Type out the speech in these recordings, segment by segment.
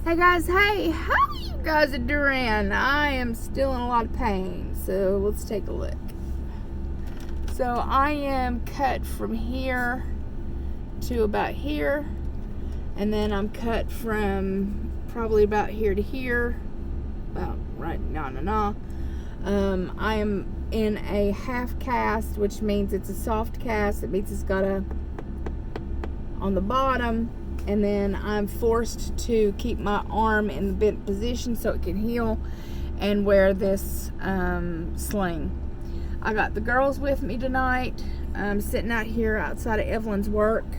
Hey guys, hey, how you guys are doing? I am still in a lot of pain, so let's take a look. So I am cut from here to about here, and then I'm cut from probably about here to here, about right I am in a half cast, which means it's a soft cast. It means it's got a on the bottom, and then I'm forced to keep my arm in the bent position so it can heal and wear this sling. I got the girls with me tonight. I'm sitting out here outside of Evelyn's work.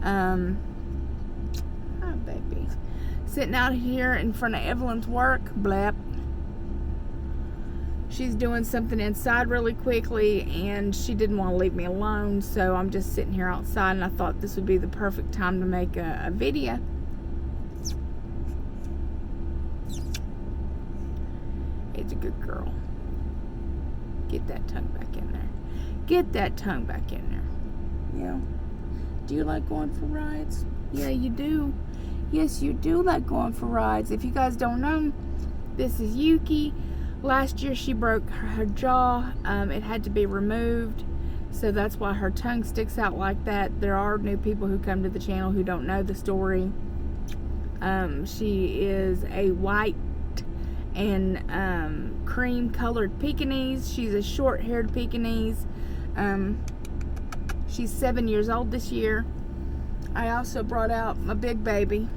Hi, baby. Sitting out here in front of Evelyn's work. Blap. She's doing something inside really quickly, and she didn't want to leave me alone, so I'm just sitting here outside, and I thought this would be the perfect time to make a video. It's a good girl. Get that tongue back in there. Get that tongue back in there. Yeah. Do you like going for rides? Yeah, you do. Yes, you do like going for rides. If you guys don't know, this is Yuki. Last year she broke her jaw. It had to be removed, so that's why her tongue sticks out like that. There are new people who come to the channel who don't know the story. She is a white and cream colored Pekingese. She's a short haired Pekingese. She's 7 years old this year. I also brought out my big baby.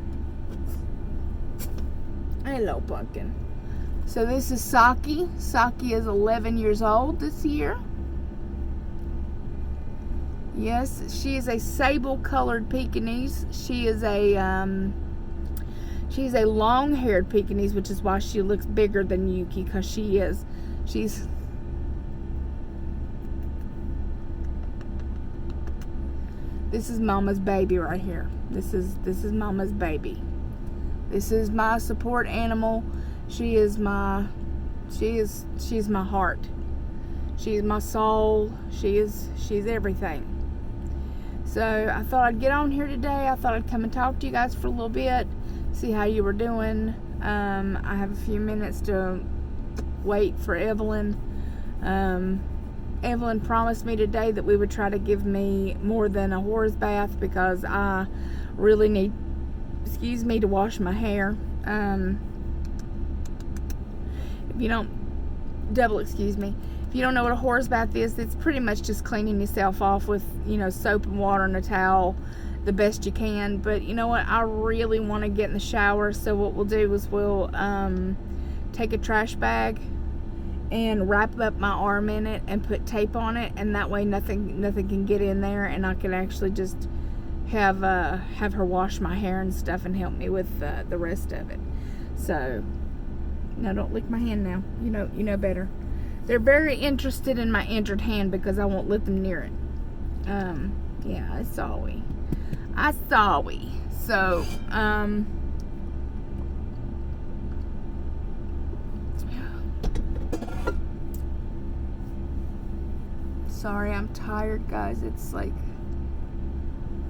Hello, pumpkin. So this is Saki. Saki is 11 years old this year. Yes, she is a sable-colored Pekingese. She is a she's a long-haired Pekingese, which is why she looks bigger than Yuki, because she is. She's This is Mama's baby right here. This is Mama's baby. This is my support animal. She's my heart. She's my soul. She's everything. So I thought I'd get on here today. I thought I'd come and talk to you guys for a little bit, see how you were doing. I have a few minutes to wait for Evelyn. Evelyn promised me today that we would try to give me more than a horse bath, because I really need, to wash my hair. If you don't know what a horse bath is, it's pretty much just cleaning yourself off with, soap and water and a towel the best you can. But you know what? I really want to get in the shower, so what we'll do is we'll take a trash bag and wrap up my arm in it and put tape on it, and that way nothing can get in there, and I can actually just have her wash my hair and stuff and help me with the rest of it. So no, don't lick my hand now. You know better. They're very interested in my injured hand because I won't let them near it. Yeah, I saw we. So, sorry, I'm tired, guys. It's like,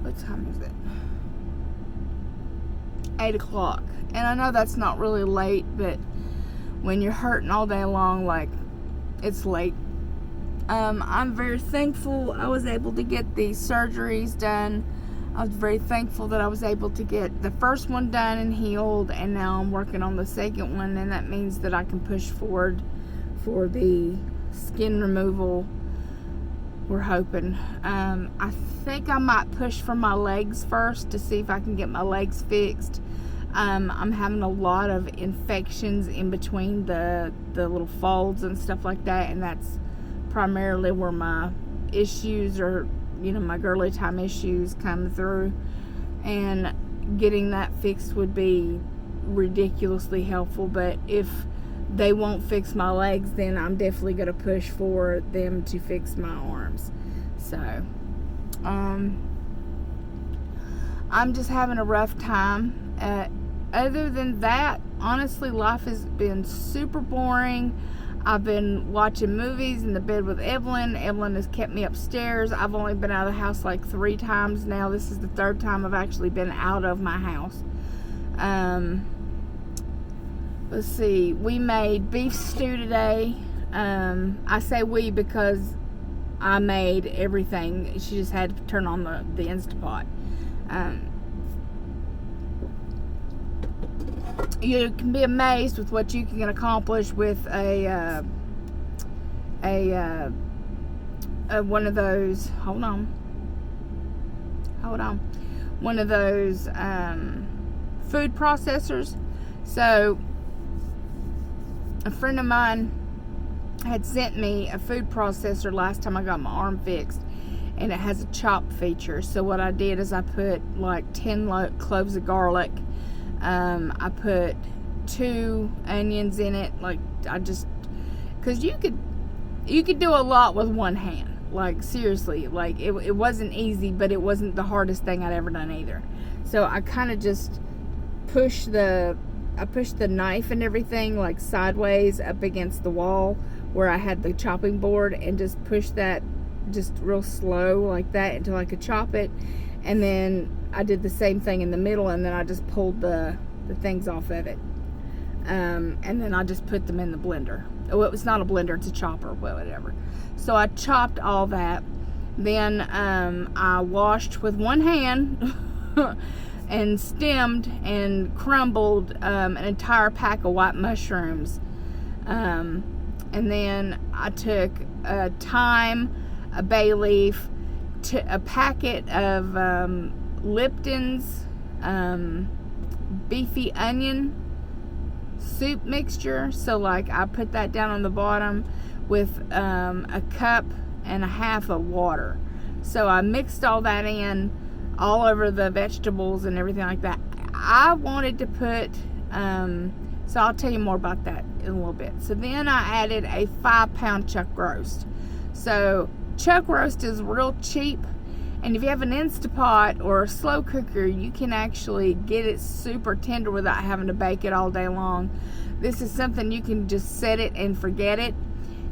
what time is it? 8 o'clock. And I know that's not really late, but when you're hurting all day long, like, it's late. I'm very thankful I was able to get these surgeries done. I was very thankful that I was able to get the first one done and healed, and now I'm working on the second one, and that means that I can push forward for the skin removal. We're hoping. I think I might push for my legs first to see if I can get my legs fixed. I'm having a lot of infections in between the little folds and stuff like that, and that's primarily where my issues are, my girly time issues come through, and getting that fixed would be ridiculously helpful. But if they won't fix my legs, then I'm definitely going to push for them to fix my arms. So I'm just having a rough time. Other than that, honestly, life has been super boring. I've been watching movies in the bed with Evelyn. Evelyn has kept me upstairs. I've only been out of the house like 3 times now. This is the 3rd time I've actually been out of my house. Let's see, we made beef stew today. I say we because I made everything. She just had to turn on the Instapot. You can be amazed with what you can accomplish with a one of those. Hold on. One of those food processors. So a friend of mine had sent me a food processor last time I got my arm fixed, and it has a chop feature. So what I did is I put like 10 cloves of garlic. I put 2 onions in it. Like, I just, because you could do a lot with one hand. Like, seriously, like it wasn't easy, but it wasn't the hardest thing I'd ever done either. So I kind of just pushed the knife and everything like sideways up against the wall where I had the chopping board, and just pushed that just real slow like that until I could chop it. And then I did the same thing in the middle, and then I just pulled the things off of it. And then I just put them in the blender. Well, it's not a blender, it's a chopper, well, whatever. So I chopped all that. Then I washed with one hand and stemmed and crumbled an entire pack of white mushrooms. And then I took a thyme, a bay leaf, a packet of Lipton's beefy onion soup mixture. So like I put that down on the bottom with a cup and a half of water. So I mixed all that in all over the vegetables and everything like that. I wanted to put so I'll tell you more about that in a little bit. So then I added a 5-pound chuck roast. So chuck roast is real cheap, and if you have an Instapot or a slow cooker, you can actually get it super tender without having to bake it all day long. This is something you can just set it and forget it.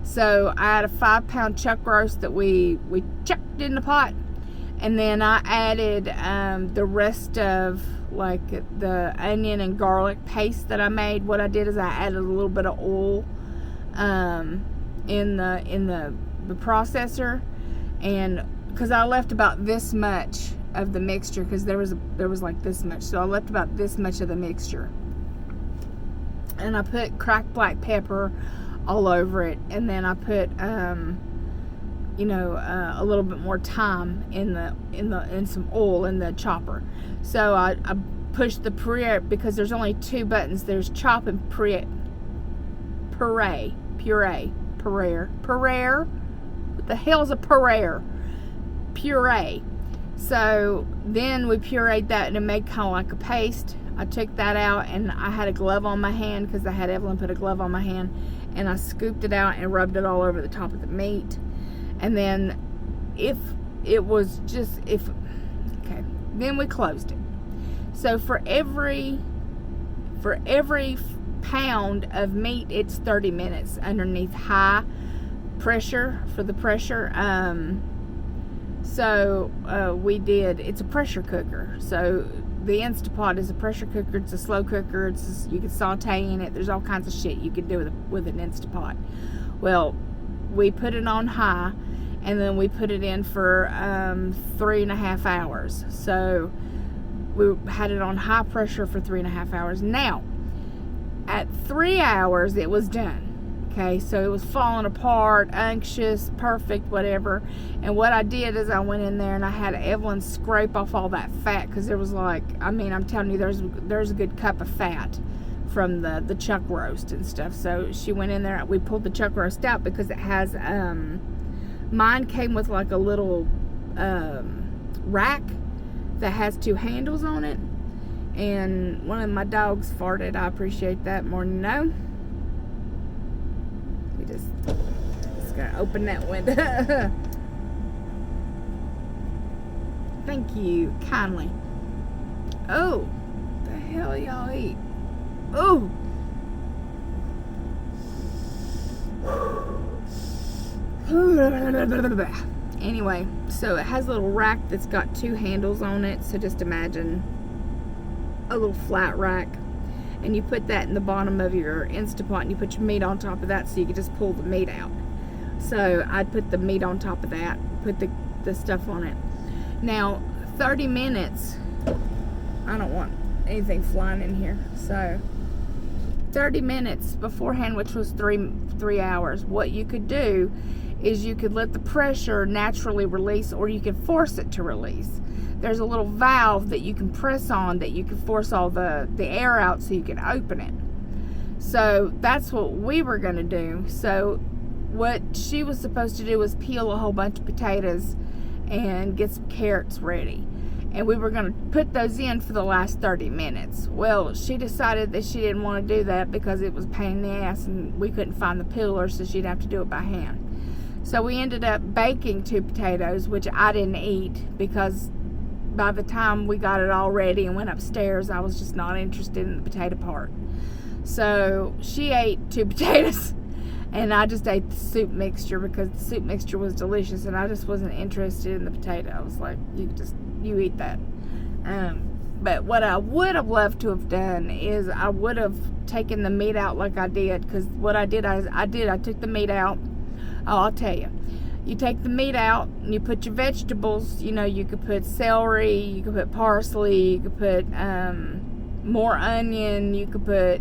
So I had a 5-pound chuck roast that we chucked in the pot, and then I added the rest of like the onion and garlic paste that I made. What I did is I added a little bit of oil in the processor, and because I left about this much of the mixture, because there was like this much, so I left about this much of the mixture, and I put cracked black pepper all over it, and then I put a little bit more thyme in some oil in the chopper. So I pushed the puree, because there's only 2 buttons. There's chop and puree. What the hell's a puree? Puree. So then we pureed that, and it made kind of like a paste. I took that out, and I had a glove on my hand because I had Evelyn put a glove on my hand, and I scooped it out and rubbed it all over the top of the meat. And then then we closed it. So for every pound of meat, it's 30 minutes underneath high pressure for the pressure. It's a pressure cooker. So the Instapot is a pressure cooker. It's a slow cooker. You can saute in it. There's all kinds of shit you could do with an Instapot. Well, we put it on high, and then we put it in for 3.5 hours. So we had it on high pressure for 3.5 hours. Now, at 3 hours, it was done. Okay, so it was falling apart, unctuous, perfect, whatever. And what I did is I went in there and I had Evelyn scrape off all that fat, because there was I'm telling you, there's a good cup of fat from the chuck roast and stuff. So she went in there, we pulled the chuck roast out, because it has mine came with like a little rack that has 2 handles on it, and one of my dogs farted. I appreciate that more than you know. We just gotta open that window. Thank you kindly. Oh, the hell y'all eat? Oh. Anyway, so it has a little rack that's got 2 handles on it. So just imagine. a little flat rack, and you put that in the bottom of your Instapot, and you put your meat on top of that so you can just pull the meat out. So I'd put the meat on top of that, put the stuff on it. Now 30 minutes, I don't want anything flying in here, so 30 minutes beforehand, which was three hours, what you could do is you could let the pressure naturally release, or you could force it to release. There's a little valve that you can press on that you can force all the air out so you can open it. So that's what we were going to do. So what she was supposed to do was peel a whole bunch of potatoes and get some carrots ready. And we were going to put those in for the last 30 minutes. Well, she decided that she didn't want to do that because it was a pain in the ass and we couldn't find the peeler, so she'd have to do it by hand. So we ended up baking 2 potatoes, which I didn't eat because by the time we got it all ready and went upstairs, I was just not interested in the potato part. So she ate 2 potatoes and I just ate the soup mixture because the soup mixture was delicious and I just wasn't interested in the potato. I was like, you eat that. But what I would have loved to have done is I would have taken the meat out like I did, because what I did, I took the meat out. Oh, I'll tell you. You take the meat out and you put your vegetables. You know, you could put celery, you could put parsley, you could put more onion, you could put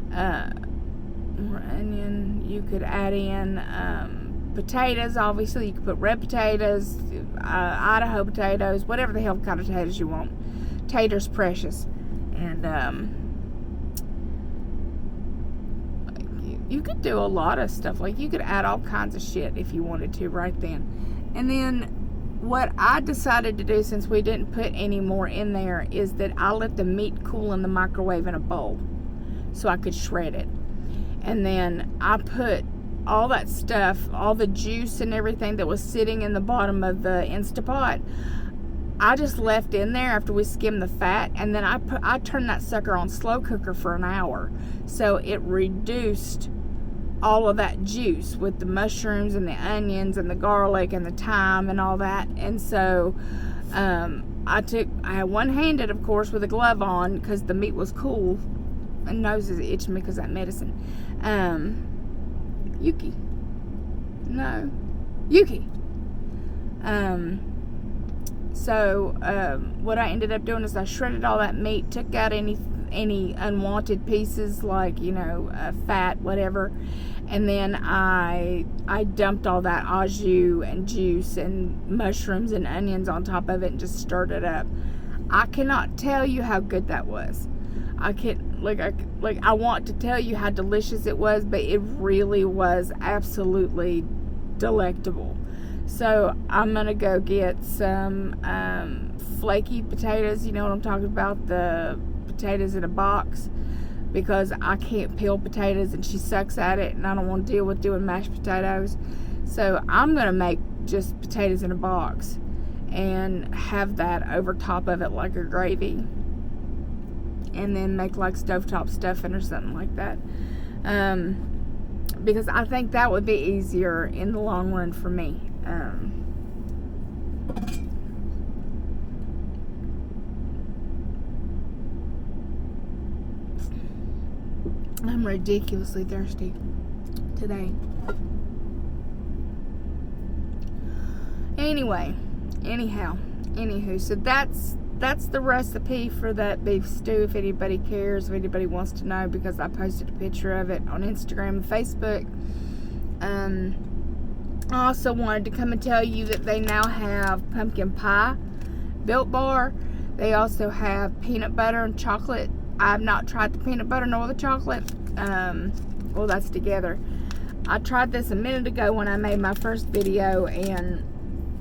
more onion, you could add in potatoes. obviously you could put red potatoes, Idaho potatoes, whatever the hell kind of potatoes you want. Taters precious. And you could do a lot of stuff. Like, you could add all kinds of shit if you wanted to right then. And then what I decided to do, since we didn't put any more in there, is that I let the meat cool in the microwave in a bowl so I could shred it. And then I put all that stuff, all the juice and everything that was sitting in the bottom of the Instapot, I just left in there after we skimmed the fat, and then I turned that sucker on slow cooker for an hour, so it reduced all of that juice with the mushrooms and the onions and the garlic and the thyme and all that. And so I had one-handed, of course, with a glove on because the meat was cool, and nose is itching me because of that medicine. Yuki. So what I ended up doing is I shredded all that meat, took out any unwanted pieces, like, fat, whatever, and then I dumped all that au jus and juice and mushrooms and onions on top of it and just stirred it up. I cannot tell you how good that was. I want to tell you how delicious it was, but it really was absolutely delectable. So I'm gonna go get some flaky potatoes. You know what I'm talking about, the potatoes in a box, because I can't peel potatoes and she sucks at it, and I don't want to deal with doing mashed potatoes. So I'm gonna make just potatoes in a box and have that over top of it like a gravy, and then make like stovetop stuffing or something like that, because I think that would be easier in the long run for me. I'm ridiculously thirsty today. Anywho, so that's the recipe for that beef stew, if anybody cares, if anybody wants to know, because I posted a picture of it on Instagram and Facebook. I also wanted to come and tell you that they now have pumpkin pie Built Bar. They also have peanut butter and chocolate. I have not tried the peanut butter nor the chocolate. Well, that's together. I tried this a minute ago when I made my first video, and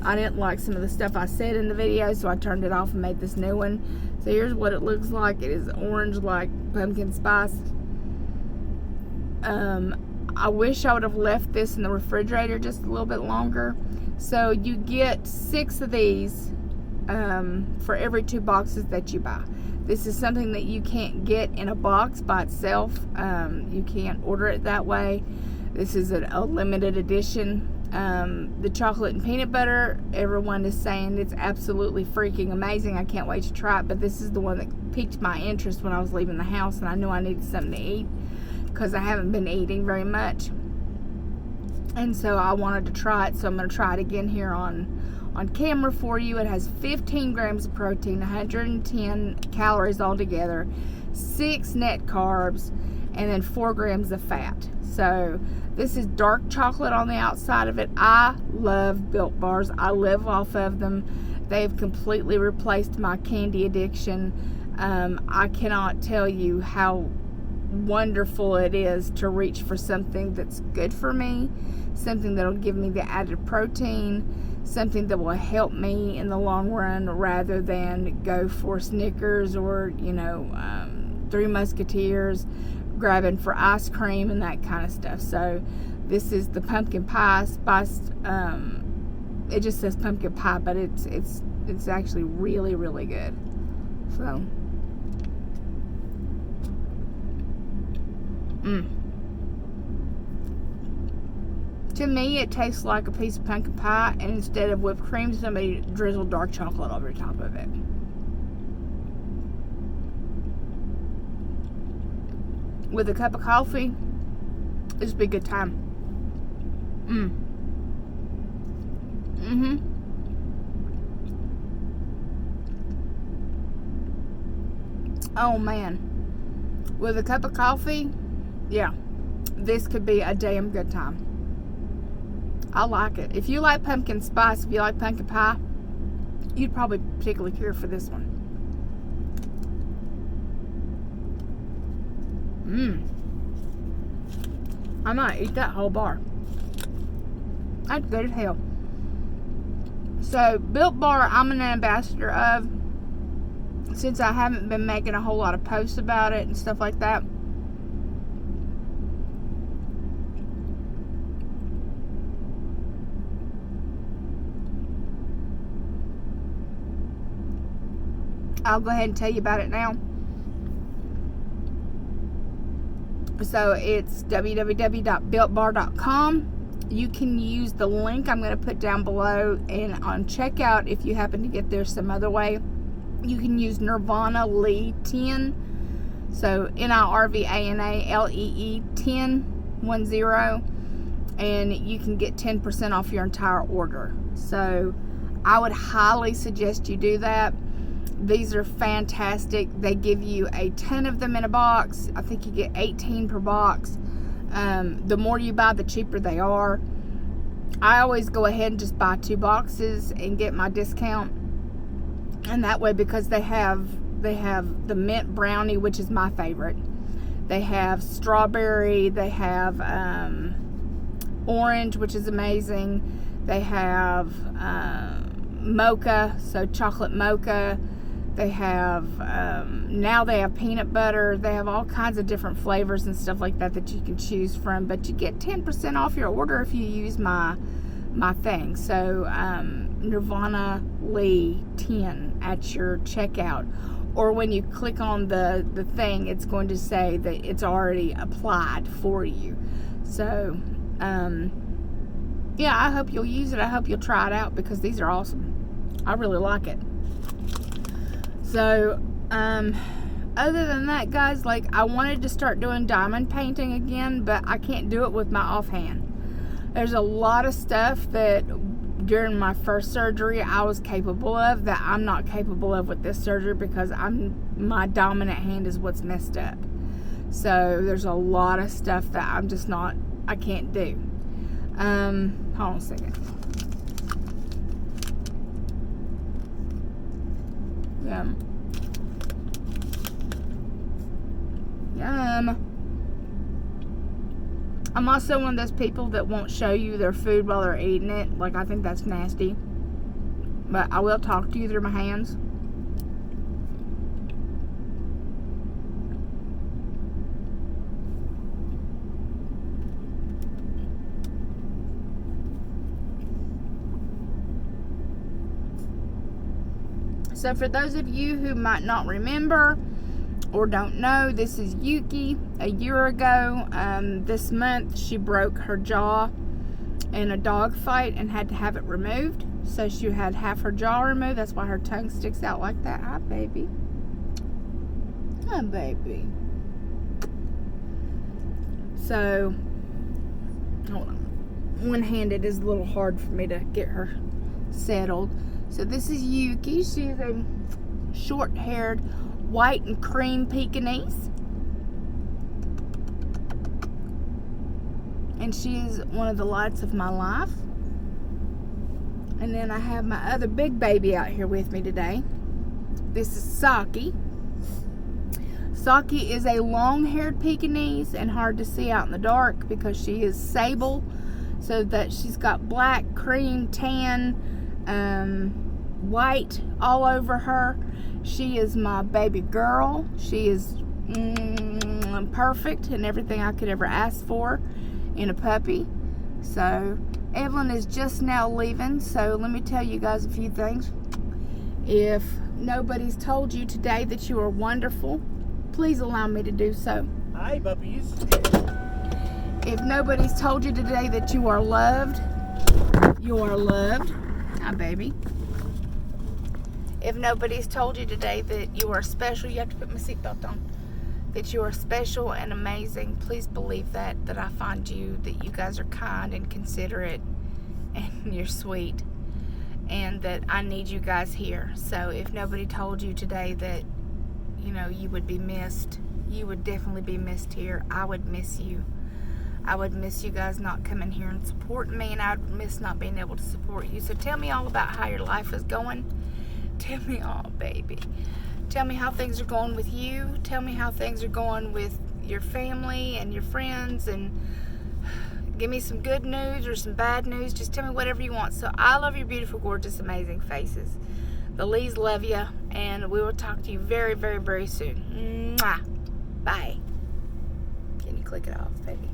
I didn't like some of the stuff I said in the video, so I turned it off and made this new one. So here's what it looks like. It is orange like pumpkin spice. I wish I would have left this in the refrigerator just a little bit longer. So you get 6 of these for every 2 boxes that you buy. This is something that you can't get in a box by itself. You can't order it that way. This is a limited edition. The chocolate and peanut butter, everyone is saying it's absolutely freaking amazing. I can't wait to try it, but this is the one that piqued my interest when I was leaving the house, and I knew I needed something to eat because I haven't been eating very much, and so I wanted to try it. So I'm going to try it again here on camera for you. It has 15 grams of protein, 110 calories altogether, 6 net carbs, and then 4 grams of fat. So this is dark chocolate on the outside of it. I love Built Bars. I live off of them. They've completely replaced my candy addiction. I cannot tell you how wonderful it is to reach for something that's good for me, something that'll give me the added protein, something that will help me in the long run, rather than go for Snickers or, Three Musketeers, grabbing for ice cream and that kind of stuff. So this is the pumpkin pie spiced. It just says pumpkin pie, but it's actually really, really good. So to me, it tastes like a piece of pumpkin pie, and instead of whipped cream, somebody drizzled dark chocolate over the top of it. With a cup of coffee, this would be a good time. Oh man, with a cup of coffee, yeah, this could be a damn good time. I like it. If you like pumpkin spice, if you like pumpkin pie, you'd probably particularly care for this one. I might eat that whole bar. That's good as hell. So, Built Bar, I'm an ambassador of. Since I haven't been making a whole lot of posts about it and stuff like that. I'll go ahead and tell you about it now. So it's www.builtbar.com. You can use the link I'm going to put down below, and on checkout, if you happen to get there some other way, you can use Nirvana Lee 10. So NIRVANALEE 10, and you can get 10% off your entire order. So I would highly suggest you do that. These are fantastic. They give you a ton of them in a box. I think you get 18 per box. The more you buy, the cheaper they are. I always go ahead and just buy 2 boxes and get my discount. And that way, because they have the mint brownie, which is my favorite. They have strawberry. They have orange, which is amazing. They have mocha, so chocolate mocha. They have, now they have peanut butter. They have all kinds of different flavors and stuff like that you can choose from. But you get 10% off your order if you use my thing. So, Nirvana Lee 10 at your checkout. Or when you click on the thing, it's going to say that it's already applied for you. So, yeah, I hope you'll use it. I hope you'll try it out, because these are awesome. I really like it. So, other than that, guys, I wanted to start doing diamond painting again, but I can't do it with my offhand. There's a lot of stuff that during my first surgery I was capable of that I'm not capable of with this surgery, because my dominant hand is what's messed up. So there's a lot of stuff that I can't do. Hold on a second. Yum. I'm also one of those people that won't show you their food while they're eating it. I think that's nasty. But I will talk to you through my hands. So for those of you who might not remember or don't know, this is Yuki. A year ago, this month, she broke her jaw in a dog fight and had to have it removed. So she had half her jaw removed. That's why her tongue sticks out like that. Hi, baby. Hi, baby. So, hold on. One-handed is a little hard for me to get her settled. So this is Yuki. She's a short-haired white and cream Pekingese. And she is one of the lights of my life. And then I have my other big baby out here with me today. This is Saki. Saki is a long-haired Pekingese and hard to see out in the dark because she is sable, so that she's got black, cream, tan, white all over her. She is my baby girl. She is perfect and everything I could ever ask for in a puppy. So Evelyn is just now leaving, so let me tell you guys a few things. If nobody's told you today that you are wonderful, please allow me to do so. Hi, puppies. If nobody's told you today that you are loved, you are loved. Hi, baby. If nobody's told you today that you are special, you have to put my seatbelt on, that you are special and amazing, please believe that I find you, that you guys are kind and considerate and you're sweet, and that I need you guys here. So if nobody told you today that, you know, you would be missed, you would definitely be missed here. I would miss you. I would miss you guys not coming here and supporting me, and I would miss not being able to support you. So tell me all about how your life is going. Tell me all, baby. Tell me how things are going with you. Tell me how things are going with your family and your friends, and give me some good news or some bad news. Just tell me whatever you want. So I love your beautiful, gorgeous, amazing faces. The Lees love you, and we will talk to you very, very, very soon. Mwah. Bye. Can you click it off, baby?